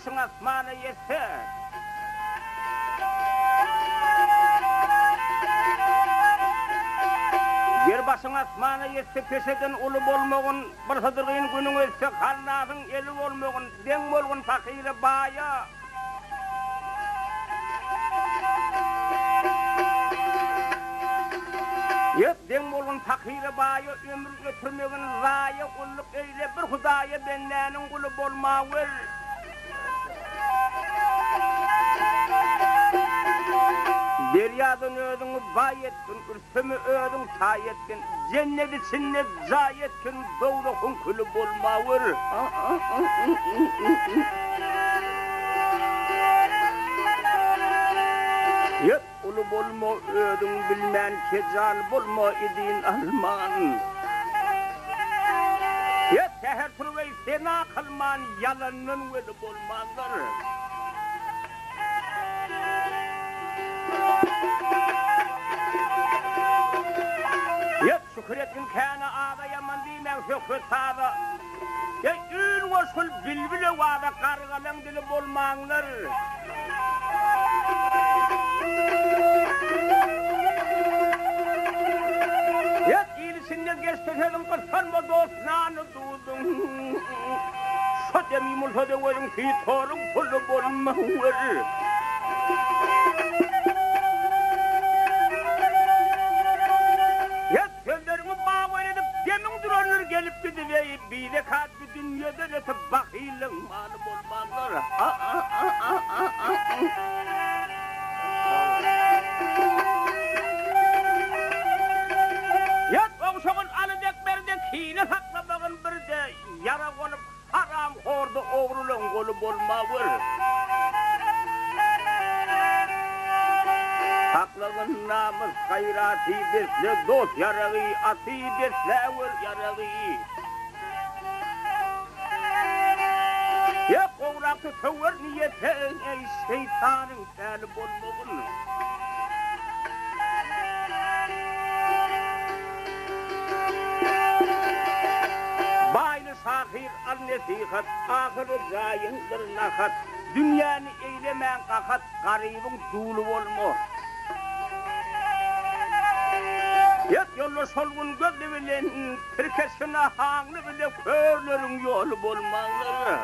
başın asmana yetse. Yer başın asmana yetse peşeden ulu bolmağın, bir sadırgın günün etse karnasın eli bolmağın, den bolğun fakiri baya. Yep, den bolğun fakiri baya, ömür götürmeğin raya, kulluk eyle bir hudaya benlenin kulu bolmağır. Deryadan ödün bay etkin, ürsümü ödün say etkin, cennet içinde zay etkin, doğrukun külü bolmağır. Yep, ulu bolma ödün bilmen, kecal bolma idin alman. Yep, seher turvey sena kılman, yalanın veli bolmağır. Yep, şükretin kâne ağda yaman dîmen şükret sağda. Ya ül varsul bilbile vada kargalan dili bolmağınlar. Yep, iyisinde geçteselim kırsanma dostnağını dudun. Söde mimul söde verin ki torun pulu bolmağır. Gelip gidiveyi bir de kat bir dünyadan öte bakıyla malum olmazlar. Yat oğuşağın alacak berde kine saklamağın bir de yara olup haram orada oğrulun olup olmağır. Saklığın namus gayrati besle dost yarağı, ati besle vur yarağı. Ya kovrakı tavır niyetin ey şeytanın seli bolmağın. Baylı sahir al nesihat, ahırı zayındır nahat. Dünyanı eylemen kakat, garibin dulu olma. Yat yolu solgun gözlü bilen, tirkesine hanglı bile körlerin yolu bolmağları.